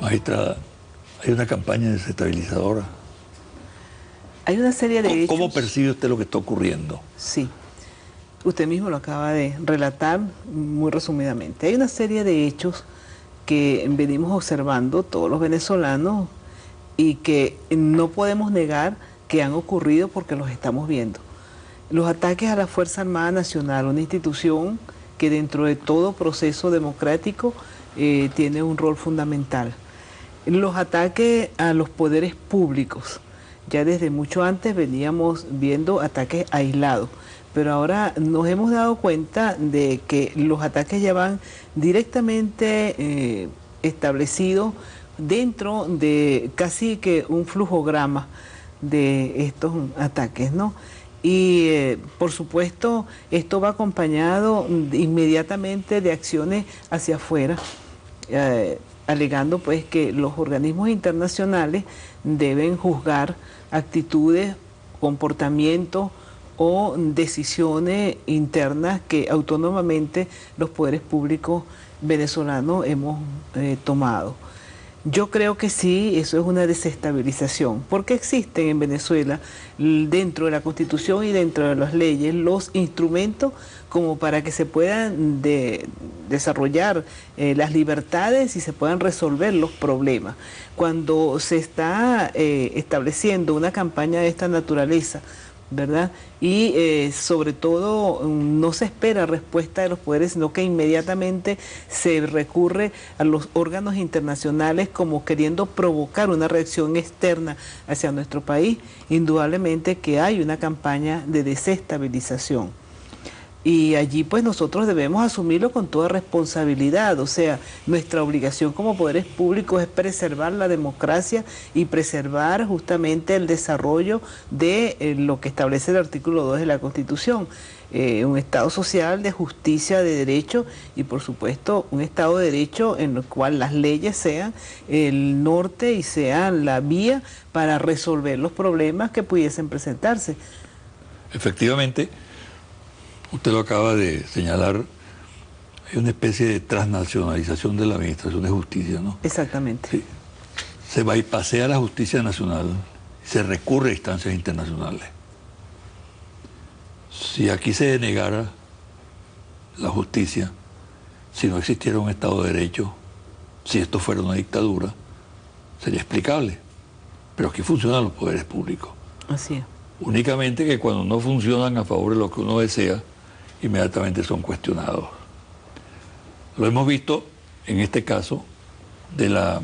Magistrada, hay una campaña desestabilizadora. Hay una serie de hechos. ¿Cómo percibe usted lo que está ocurriendo? Sí, usted mismo lo acaba de relatar muy resumidamente. Hay una serie de hechos que venimos observando todos los venezolanos y que no podemos negar que han ocurrido porque los estamos viendo. Los ataques a la Fuerza Armada Nacional, una institución que dentro de todo proceso democrático tiene un rol fundamental. Los ataques a los poderes públicos, ya desde mucho antes veníamos viendo ataques aislados, pero ahora nos hemos dado cuenta de que los ataques ya van directamente establecidos dentro de casi que un flujograma de estos ataques, ¿no? Y por supuesto esto va acompañado inmediatamente de acciones hacia afuera, alegando pues que los organismos internacionales deben juzgar actitudes, comportamientos o decisiones internas que autónomamente los poderes públicos venezolanos hemos tomado. Yo creo que sí, eso es una desestabilización, porque existen en Venezuela, dentro de la Constitución y dentro de las leyes, los instrumentos como para que se puedan desarrollar las libertades y se puedan resolver los problemas. Cuando se está estableciendo una campaña de esta naturaleza, ¿verdad? Y sobre todo no se espera respuesta de los poderes, sino que inmediatamente se recurre a los órganos internacionales como queriendo provocar una reacción externa hacia nuestro país. Indudablemente que hay una campaña de desestabilización. Y allí pues nosotros debemos asumirlo con toda responsabilidad, o sea, nuestra obligación como poderes públicos es preservar la democracia y preservar justamente el desarrollo de lo que establece el artículo 2 de la Constitución, un Estado social de justicia, de derecho y por supuesto un Estado de derecho en el cual las leyes sean el norte y sean la vía para resolver los problemas que pudiesen presentarse. Efectivamente, usted lo acaba de señalar, hay una especie de transnacionalización de la administración de justicia, ¿no? Exactamente. Sí. Se bypassea la justicia nacional, se recurre a instancias internacionales. Si aquí se denegara la justicia, si no existiera un Estado de Derecho, si esto fuera una dictadura, sería explicable. Pero aquí funcionan los poderes públicos. Así es. Únicamente que cuando no funcionan a favor de lo que uno desea, inmediatamente son cuestionados. Lo hemos visto en este caso de la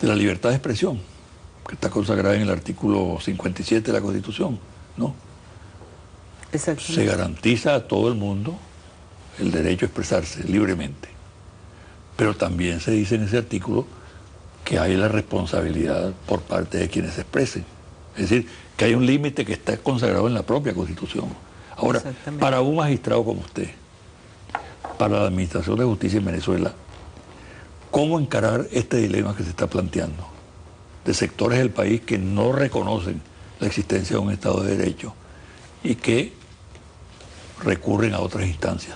libertad de expresión, que está consagrada en el artículo 57 de la Constitución, ¿no? Se garantiza a todo el mundo el derecho a expresarse libremente. Pero también se dice en ese artículo que hay la responsabilidad por parte de quienes se expresen. Es decir, que hay un límite que está consagrado en la propia Constitución. Ahora, para un magistrado como usted, para la Administración de Justicia en Venezuela, ¿cómo encarar este dilema que se está planteando? De sectores del país que no reconocen la existencia de un Estado de Derecho y que recurren a otras instancias.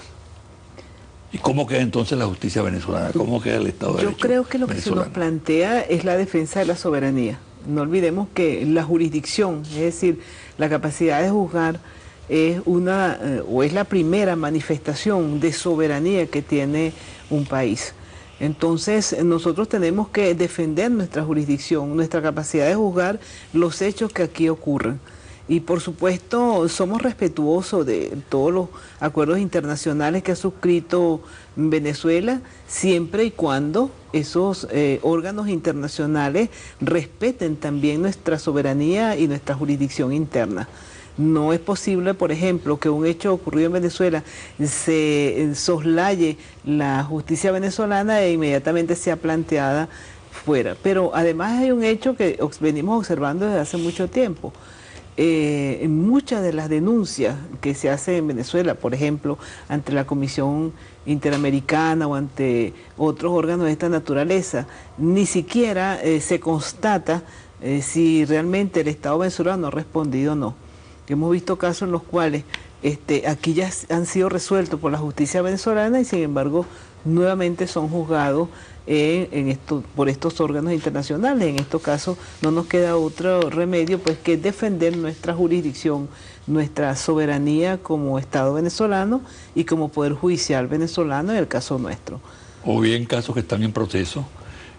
¿Y cómo queda entonces la justicia venezolana? ¿Cómo queda el Estado de Derecho? Yo creo que lo que se nos plantea es la defensa de la soberanía. No olvidemos que la jurisdicción, es decir, la capacidad de juzgar, es es la primera manifestación de soberanía que tiene un país. Entonces nosotros tenemos que defender nuestra jurisdicción, nuestra capacidad de juzgar los hechos que aquí ocurren. Y por supuesto somos respetuosos de todos los acuerdos internacionales que ha suscrito Venezuela, siempre y cuando esos órganos internacionales respeten también nuestra soberanía y nuestra jurisdicción interna. No es posible, por ejemplo, que un hecho ocurrido en Venezuela se soslaye la justicia venezolana e inmediatamente sea planteada fuera. Pero además hay un hecho que venimos observando desde hace mucho tiempo. Muchas de las denuncias que se hacen en Venezuela, por ejemplo, ante la Comisión Interamericana o ante otros órganos de esta naturaleza, ni siquiera se constata si realmente el Estado venezolano ha respondido o no. Hemos visto casos en los cuales Aquí ya han sido resueltos por la justicia venezolana y sin embargo nuevamente son juzgados por estos órganos internacionales. En estos casos no nos queda otro remedio pues que defender nuestra jurisdicción, nuestra soberanía como Estado venezolano y como Poder Judicial venezolano en el caso nuestro. O bien casos que están en proceso.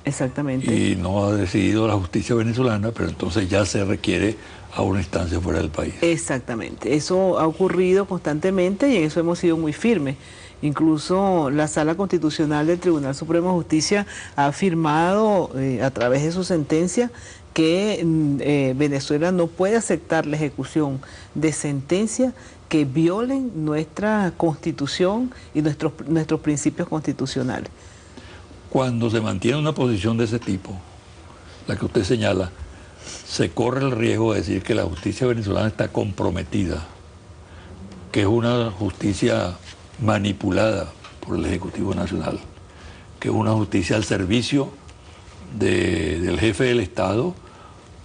Exactamente. Y no ha decidido la justicia venezolana, pero entonces ya se requiere a una instancia fuera del país. Exactamente, eso ha ocurrido constantemente y en eso hemos sido muy firmes. Incluso la Sala Constitucional del Tribunal Supremo de Justicia ha afirmado a través de su sentencia que Venezuela no puede aceptar la ejecución de sentencias que violen nuestra Constitución y nuestros principios constitucionales. Cuando se mantiene una posición de ese tipo, la que usted señala, se corre el riesgo de decir que la justicia venezolana está comprometida, que es una justicia manipulada por el Ejecutivo Nacional, que es una justicia al servicio del jefe del Estado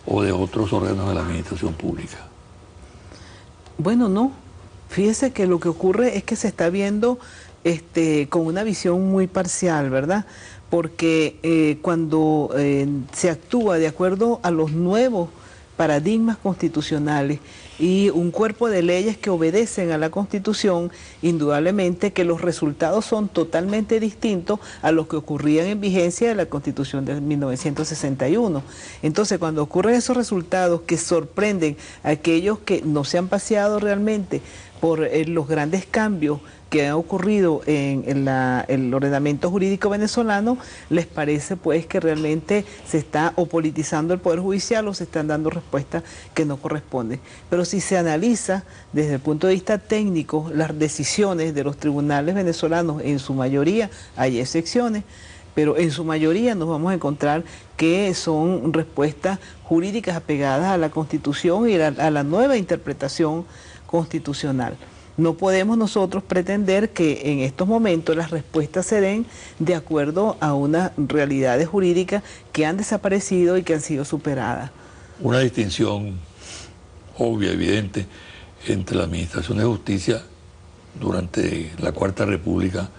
o de otros órganos de la administración pública. Bueno, no. Fíjese que lo que ocurre es que se está viendo con una visión muy parcial, ¿verdad? Porque cuando se actúa de acuerdo a los nuevos paradigmas constitucionales y un cuerpo de leyes que obedecen a la Constitución, indudablemente que los resultados son totalmente distintos a los que ocurrían en vigencia de la Constitución de 1961. Entonces, cuando ocurren esos resultados que sorprenden a aquellos que no se han paseado realmente por los grandes cambios que han ocurrido en el ordenamiento jurídico venezolano, les parece pues que realmente se está o politizando el Poder Judicial o se están dando respuestas que no corresponden. Pero si se analiza desde el punto de vista técnico las decisiones de los tribunales venezolanos, en su mayoría hay excepciones, pero en su mayoría nos vamos a encontrar que son respuestas jurídicas apegadas a la Constitución y a la nueva interpretación constitucional. No podemos nosotros pretender que en estos momentos las respuestas se den de acuerdo a unas realidades jurídicas que han desaparecido y que han sido superadas. Una distinción obvia, evidente, entre la Administración de Justicia durante la Cuarta República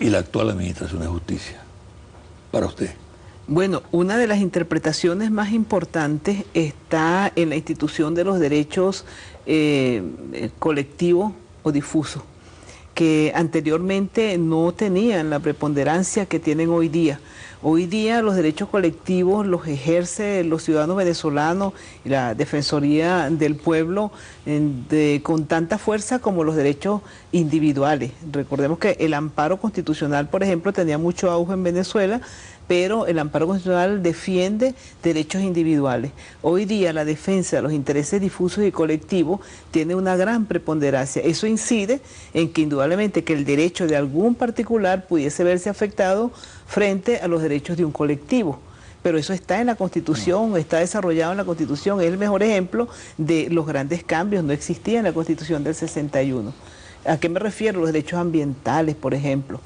y la actual Administración de Justicia, para usted. Bueno, una de las interpretaciones más importantes está en la institución de los derechos colectivos o difusos, que anteriormente no tenían la preponderancia que tienen hoy día. Hoy día los derechos colectivos los ejercen los ciudadanos venezolanos y la Defensoría del Pueblo con tanta fuerza como los derechos individuales. Recordemos que el amparo constitucional, por ejemplo, tenía mucho auge en Venezuela, pero el amparo constitucional defiende derechos individuales. Hoy día la defensa de los intereses difusos y colectivos tiene una gran preponderancia. Eso incide en que indudablemente que el derecho de algún particular pudiese verse afectado frente a los derechos de un colectivo. Pero eso está en la Constitución, está desarrollado en la Constitución, es el mejor ejemplo de los grandes cambios, no existía en la Constitución del 61. ¿A qué me refiero? Los derechos ambientales, por ejemplo.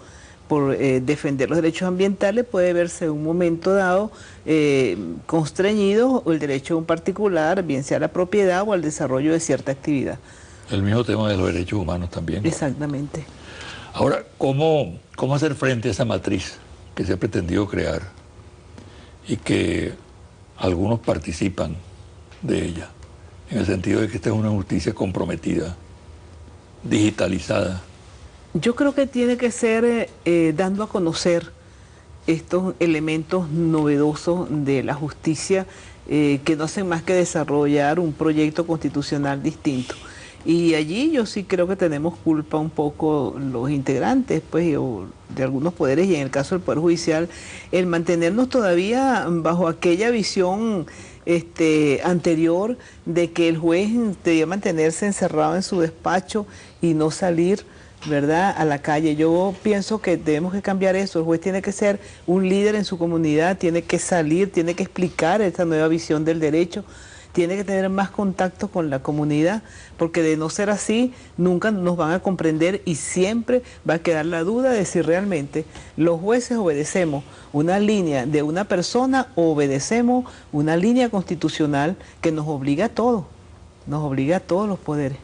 Por defender los derechos ambientales puede verse en un momento dado constreñido el derecho de un particular, bien sea a la propiedad o al desarrollo de cierta actividad. El mismo tema de los derechos humanos también. Exactamente. Ahora, ¿cómo hacer frente a esa matriz que se ha pretendido crear y que algunos participan de ella, en el sentido de que esta es una justicia comprometida, digitalizada? Yo creo que tiene que ser dando a conocer estos elementos novedosos de la justicia que no hacen más que desarrollar un proyecto constitucional distinto. Y allí yo sí creo que tenemos culpa un poco los integrantes pues, de algunos poderes y en el caso del Poder Judicial, el mantenernos todavía bajo aquella visión anterior de que el juez debía mantenerse encerrado en su despacho y no salir, ¿verdad?, a la calle. Yo pienso que debemos que cambiar eso. El juez tiene que ser un líder en su comunidad, tiene que salir, tiene que explicar esta nueva visión del derecho, tiene que tener más contacto con la comunidad, porque de no ser así, nunca nos van a comprender y siempre va a quedar la duda de si realmente los jueces obedecemos una línea de una persona o obedecemos una línea constitucional que nos obliga a todos los poderes.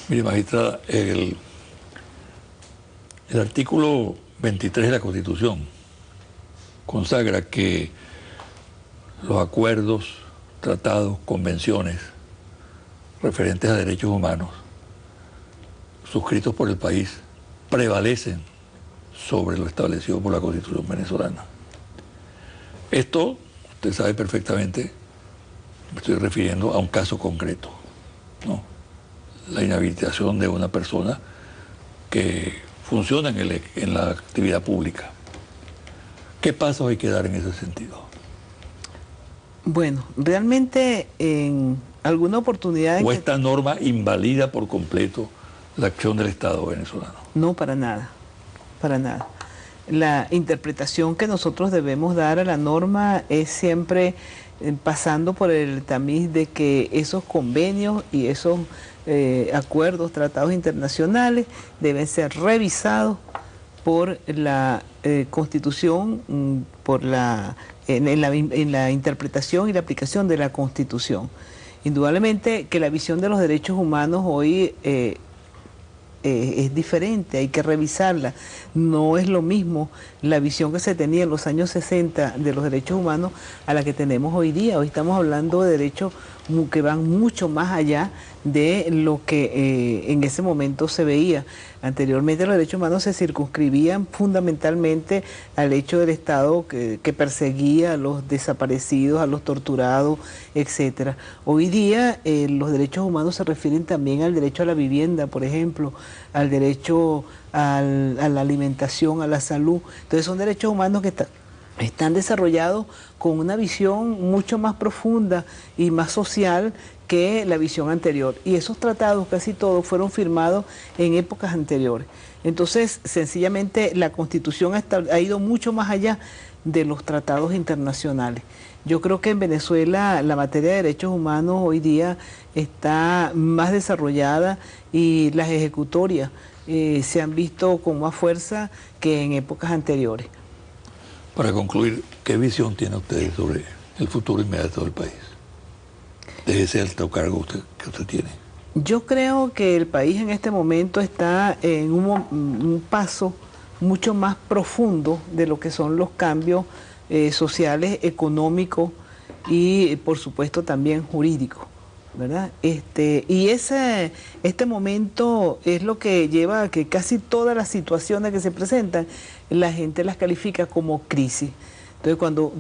Mire, magistrada, el artículo 23 de la Constitución consagra que los acuerdos, tratados, convenciones referentes a derechos humanos suscritos por el país prevalecen sobre lo establecido por la Constitución venezolana. Esto, usted sabe perfectamente, me estoy refiriendo a un caso concreto, ¿no? La inhabilitación de una persona que funciona en la actividad pública. ¿Qué pasos hay que dar en ese sentido? Bueno, realmente en alguna oportunidad... ¿O esta norma invalida por completo la acción del Estado venezolano? No, para nada, para nada. La interpretación que nosotros debemos dar a la norma es siempre pasando por el tamiz de que esos convenios y esos acuerdos, tratados internacionales deben ser revisados por la Constitución, en la interpretación y la aplicación de la Constitución. Indudablemente que la visión de los derechos humanos hoy es diferente, hay que revisarla. No es lo mismo la visión que se tenía en los años 60 de los derechos humanos a la que tenemos hoy día. Hoy estamos hablando de derechos que van mucho más allá de lo que en ese momento se veía. Anteriormente los derechos humanos se circunscribían fundamentalmente al hecho del Estado que perseguía a los desaparecidos, a los torturados, etcétera. Hoy día los derechos humanos se refieren también al derecho a la vivienda, por ejemplo, al derecho a la alimentación, a la salud. Entonces son derechos humanos que están desarrollados con una visión mucho más profunda y más social que la visión anterior. Y esos tratados, casi todos, fueron firmados en épocas anteriores. Entonces, sencillamente, la Constitución ha ido mucho más allá de los tratados internacionales. Yo creo que en Venezuela la materia de derechos humanos hoy día está más desarrollada y las ejecutorias se han visto con más fuerza que en épocas anteriores. Para concluir, ¿qué visión tiene usted sobre el futuro inmediato del país? De ese alto cargo que usted tiene. Yo creo que el país en este momento está en un paso mucho más profundo de lo que son los cambios sociales, económicos y por supuesto también jurídicos, ¿verdad? Y este momento es lo que lleva a que casi todas las situaciones que se presentan, la gente las califica como crisis. Entonces cuando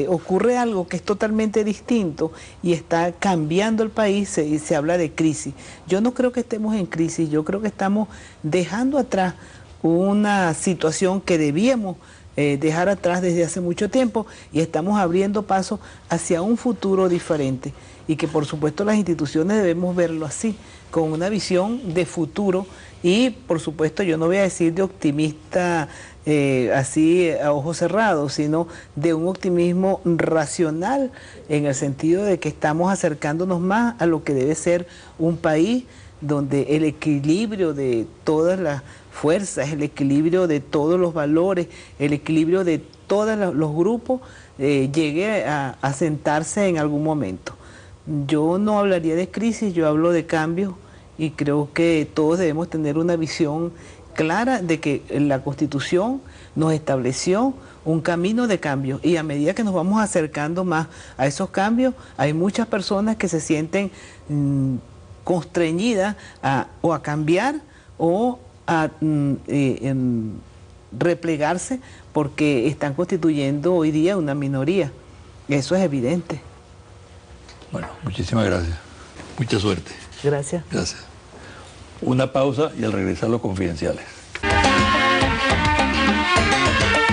ocurre algo que es totalmente distinto y está cambiando el país, se habla de crisis. Yo no creo que estemos en crisis, yo creo que estamos dejando atrás una situación que debíamos dejar atrás desde hace mucho tiempo y estamos abriendo paso hacia un futuro diferente y que por supuesto las instituciones debemos verlo así, con una visión de futuro y por supuesto yo no voy a decir de optimista así a ojos cerrados, sino de un optimismo racional en el sentido de que estamos acercándonos más a lo que debe ser un país donde el equilibrio de todas las fuerzas, el equilibrio de todos los valores, el equilibrio de todos los grupos llegue a sentarse en algún momento. Yo no hablaría de crisis, yo hablo de cambio y creo que todos debemos tener una visión clara de que la Constitución nos estableció un camino de cambio y a medida que nos vamos acercando más a esos cambios, hay muchas personas que se sienten constreñidas o a cambiar o a replegarse porque están constituyendo hoy día una minoría. Eso es evidente. Bueno, muchísimas gracias. Mucha suerte. Gracias. Gracias. Una pausa y al regresar los confidenciales.